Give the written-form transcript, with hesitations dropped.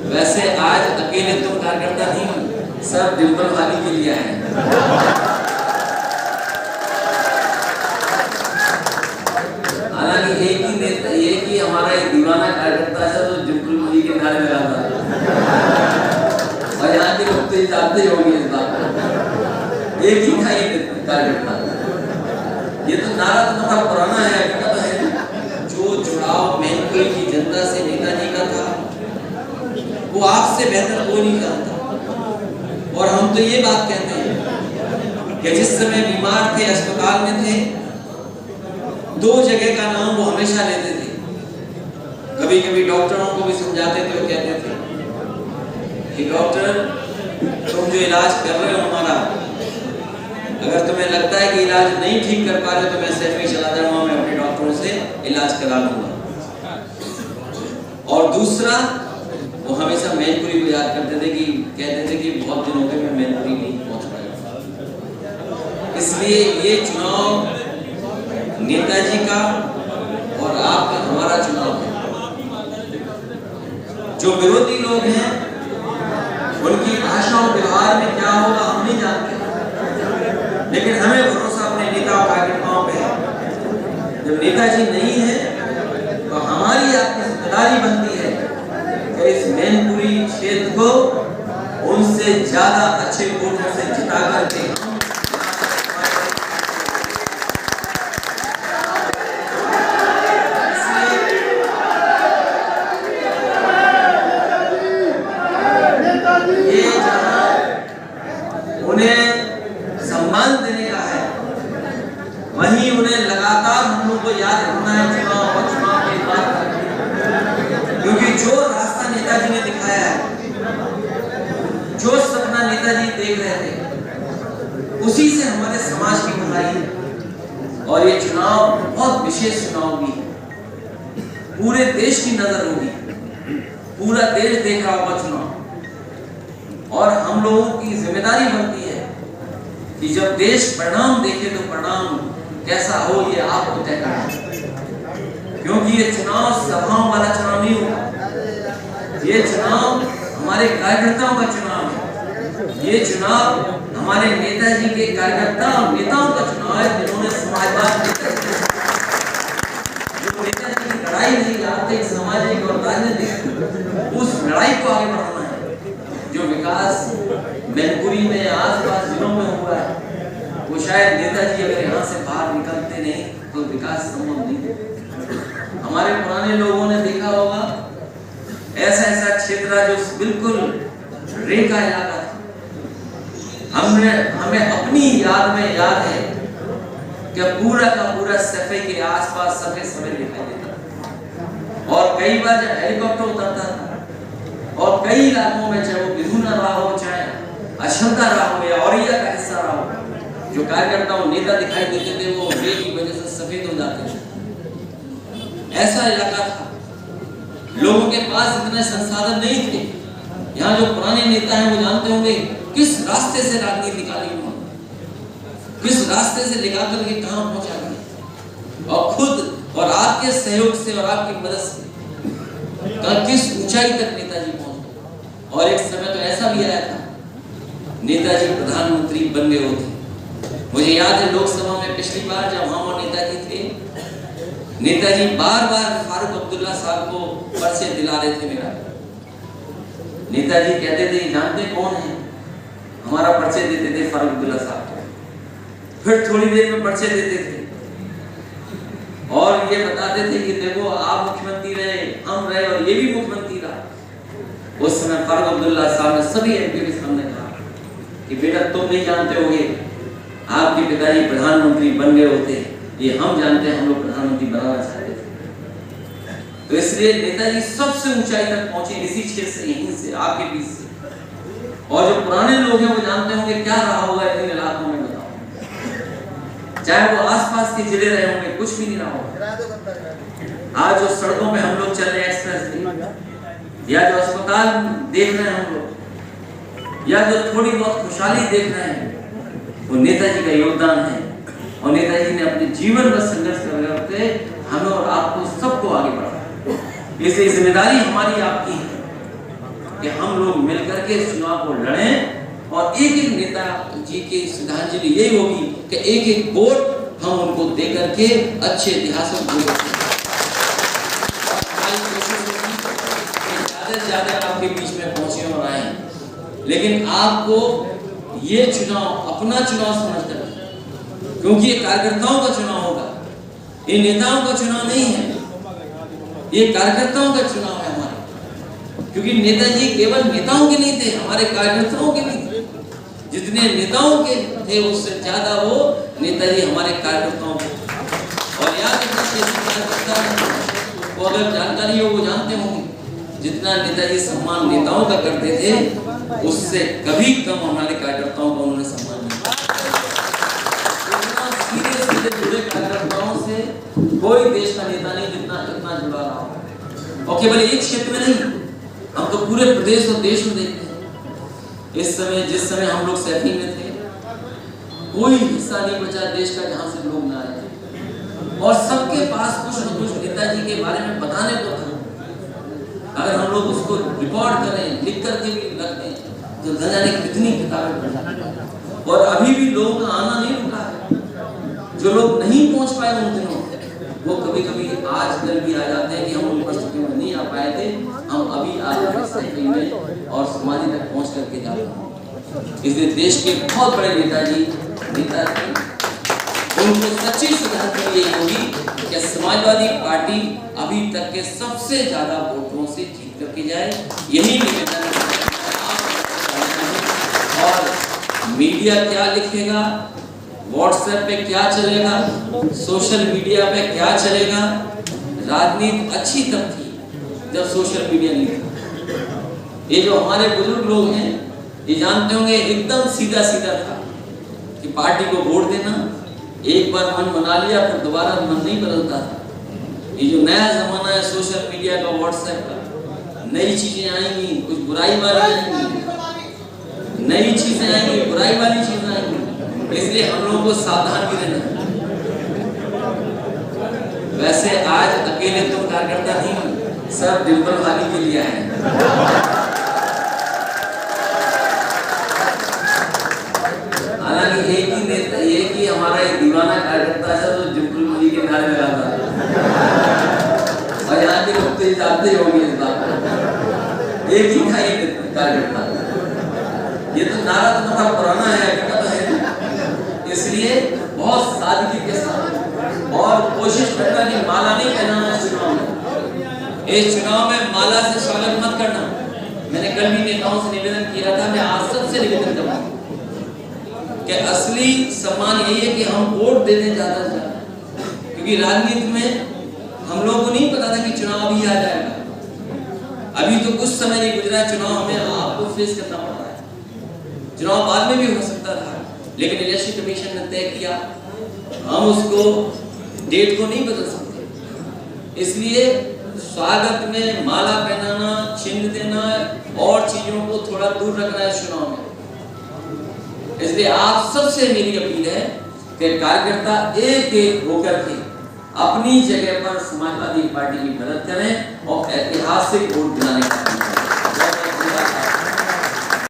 वैसे आज अकेले तुम कार्यकर्ता नहीं, सब डिम्पल वाली के लिए आए। हालांकि एक ही हमारा एक दीवाना कार्यकर्ता है जो डिम्पल वाली के नारे लगाता है, और यहाँ के लोग तो जानते ही होंगे इस बात को। एक ही था ये कार्यकर्ता। ये तो नारा तो थोड़ा पुराना है, हकीकत है। जो जुड़ाव मैनपुरी की जनता से नेताजी का था, वो आपसे बेहतर कोई नहीं जानता। और हम तो ये बात कहते हैं कि जिस समय बीमार थे, अस्पताल में थे, दो जगह का नाम वो हमेशा लेते थे। कभी कभी डॉक्टरों को भी समझाते थे, वो कहते थे कि डॉक्टर तुम जो इलाज कर रहे हो हमारा, अगर तुम्हें लगता है कि इलाज नहीं ठीक कर पा रहे तो मैं सैफी चला जाऊंगा, मैं अपने डॉक्टरों से इलाज करा लूंगा। और दूसरा, वो हमेशा मैनपुरी को याद करते थे कि कहते थे कि बहुत दिन हो गए मैं मैनपुरी नहीं पहुंच पाया। इसलिए ये चुनाव नेताजी का और आपका हमारा चुनाव है। जो विरोधी लोग हैं उनकी भाषा और व्यवहार में क्या होगा हम नहीं जानते, लेकिन हमें भरोसा अपने नेता और कार्यकर्ताओं पे है। जब नेताजी नहीं है तो हमारी आपकी जिम्मेदारी बनती है कि इस मैनपुरी क्षेत्र को उनसे ज्यादा अच्छे वोटों से जिता करके सम्मान देने का है, वहीं उन्हें लगातार हम लोग को याद रखना है चुनाव और चुनाव के बाद। क्योंकि जो रास्ता नेताजी ने दिखाया है, जो सपना नेताजी देख रहे थे, उसी से हमारे समाज की भलाई है। और ये चुनाव बहुत विशेष चुनाव भी है, पूरे देश की नजर होगी, पूरा देश देख रहा होगा चुनाव। और हम लोगों की जिम्मेदारी बनती है कि जब देश परिणाम देखे तो परिणाम कैसा हो ये आपको तय करना। क्योंकि ये चुनाव सभाओं वाला चुनाव नहीं होगा, ये चुनाव हमारे कार्यकर्ताओं का चुनाव है। ये चुनाव हमारे नेताजी के कार्यकर्ता और नेताओं का चुनाव है, जिन्होंने समाजवाद जो नेताजी की लड़ाई नहीं, आर्थिक सामाजिक और राजनीतिक, उस लड़ाई को आगे बढ़ाना है। जो विकास मैनपुरी में आसपास जिलों में हुआ है, वो शायद नेताजी अगर यहाँ से बाहर निकलते नहीं तो विकास संभव नहीं। हमारे पुराने लोगों ने देखा होगा ऐसा ऐसा क्षेत्र जो बिल्कुल रेखा इलाका था। हमें अपनी याद में याद है कि पूरा का पूरा सफे के आसपास सफेद दिखाई देता, और कई बार जब हेलीकॉप्टर उतरता था और कई इलाकों में, चाहे वो बिधुना रहा हो, चाहे अशंता रहा हो या औरिया का हिस्सा रहा हो, जो कार्यकर्ताओं नेता दिखाई देते थे वो रेत की वजह से सफेद हो जाते थे। ऐसा इलाका था, लोगों के पास इतने संसाधन नहीं थे। यहाँ जो पुराने नेता हैं वो जानते होंगे किस रास्ते से राजनीति निकाली उन्होंने, किस रास्ते से लेकर के कहां पहुंचा गए, और खुद और आपके सहयोग से और आपकी मदद से किस ऊंचाई तक नेताजी पहुंचे। और एक समय तो ऐसा भी आया था, नेताजी प्रधानमंत्री बन गए होते। मुझे याद है लोकसभा में पिछली बार जब हम और नेताजी थे, नेताजी बार बार फारूक अब्दुल्ला साहब को पर्चे दिला रहे थे मेरा। नेताजी कहते थे जानते कौन है, हमारा पर्चे देते थे फारूक अब्दुल्ला साहब को। फिर थोड़ी देर में पर्चे देते थे और ये बताते थे कि देखो आप मुख्यमंत्री रहे, हम रहे और ये भी मुख्यमंत्री रहा। उस समय फारूक अब्दुल्ला साहब ने सभी एमपी के सामने कहा कि बेटा तुम नहीं जानते होगे, आपके पिताजी प्रधानमंत्री बन गए होते, ये हम जानते हैं, हम लोग प्रधानमंत्री बनाना चाहते थे। तो इसलिए नेताजी सबसे ऊंचाई तक पहुंचे इसी क्षेत्र से, यहीं से, आपके बीच से। और जो पुराने लोग हैं वो जानते होंगे क्या रहा होगा इन इलाकों में, बताओ। चाहे वो आसपास के जिले रहे होंगे, कुछ भी नहीं रहा होगा। आज जो सड़कों पे हम लोग चल रहे हैं एक्सप्रेस, या जो अस्पताल देख रहे हैं हम लोग, या जो थोड़ी बहुत खुशहाली देख रहे हैं, वो नेताजी का योगदान है। और नेताजी ने अपने जीवन में संघर्ष करते हमें और आपको सबको आगे बढ़ाया। इसलिए जिम्मेदारी हमारी आपकी है कि हम लोग मिलकर के चुनाव को लड़ें और एक एक नेता जी की श्रद्धांजलि यही होगी कि एक एक वोट हम उनको दे करके अच्छे इतिहासों को ज्यादा से ज्यादा आपके बीच में पहुंचे और आए। लेकिन आपको ये चुनाव अपना चुनाव समझकर, क्योंकि ये कार्यकर्ताओं का चुनाव होगा, ये नेताओं का चुनाव नहीं है, ये कार्यकर्ताओं का चुनाव है हमारा। क्योंकि नेताजी केवल नेताओं के नहीं थे, हमारे कार्यकर्ताओं के भी थे। जितने नेताओं के थे उससे ज्यादा वो नेताजी हमारे कार्यकर्ताओं के। और याद रखना, वो अगर जानकारी हो वो जानते होंगे, जितना नेताजी सम्मान नेताओं का करते थे उससे कभी कम हमारे कार्यकर्ताओं का उन्होंने सम्मान नहीं किया। सीधे जुड़े कार्यकर्ताओं से कोई देश का नेता नहीं जितना इतना जुड़ा रहा। और केवल एक क्षेत्र में नहीं, हम तो पूरे प्रदेश और देश में देखते हैं। इस समय जिस समय हम लोग सैफी में थे, कोई हिस्सा नहीं बचा देश का जहां से लोग ना आए, और सबके पास कुछ न कुछ नेताजी के बारे में बताने को था। अगर हम लोग उसको रिकॉर्ड करें, लिख करके भी रखते हैं, तो न जाने कितनी किताबें पढ़ें। और अभी भी लोगों का आना नहीं रुका है। जो लोग नहीं पहुंच पाए उन दिनों, वो कभी कभी आजकल भी आ जाते हैं कि हम उन परिस्थितियों में नहीं आ पाए थे, हम अभी आगे में और समाधि तक पहुंच करके जाते हैं। इसलिए देश के बहुत बड़े नेता थे, उनको सच्ची श्रद्धांजलि यही होगी कि समाजवादी पार्टी अभी तक के सबसे ज्यादा वोटों से जीत करके जाए। यही निवेदन है। और मीडिया क्या लिखेगा, व्हाट्सएप पे क्या चलेगा, सोशल मीडिया पे क्या चलेगा। राजनीति अच्छी तब थी जब सोशल मीडिया नहीं था। ये जो हमारे बुजुर्ग लोग हैं ये जानते होंगे, एकदम सीधा सीधा था कि पार्टी को वोट देना, एक बार मन बना लिया फिर दोबारा मन नहीं बदलता था। ये जो नया जमाना है सोशल मीडिया का, व्हाट्सएप का, नई चीजें आएंगी, कुछ बुराई वाली आएंगी, नई चीजें आएंगी, बुराई वाली चीजें आएंगी। इसलिए हम लोगों को सावधान भी रहना। वैसे आज अकेले तुम कार्यकर्ता नहीं, सब डिम्पल वाली के लिए आए। हालांकि एक ही हमारा एक दीवाना कार्यकर्ता है जो डिम्पल वाली के नारे लगाता है, और यहाँ के लोग तो जानते ही होंगे इस बात को। एक ही था ये कार्यकर्ता। ये तो नारा तो थोड़ा पुराना है, इसलिए बहुत सादगी के साथ और कोशिश करना कि माला नहीं पहनाना इस चुनाव में। इस चुनाव में माला से स्वागत मत करना। मैंने कल भी नेताओं से निवेदन किया था, मैं आज सबसे निवेदन करता हूँ कि असली सम्मान यही है कि हम वोट देने ज्यादा से ज्यादा। क्योंकि राजनीति में हम लोगों को नहीं पता था कि चुनाव भी आ जाएगा। अभी तो कुछ समय नहीं गुजरा, चुनाव हमें आपको फेस करना पड़ रहा है। चुनाव बाद में भी हो सकता था, लेकिन इलेक्शन कमीशन ने तय किया, हम उसको डेट को नहीं बदल सकते। इसलिए स्वागत में माला पहनाना, चिन्ह देना और चीजों को थोड़ा दूर रखना है चुनाव में। इसलिए आप सबसे मेरी अपील है कि कार्यकर्ता एक एक होकर के अपनी जगह पर समाजवादी पार्टी की मदद करें और ऐतिहासिक वोट दिलाने का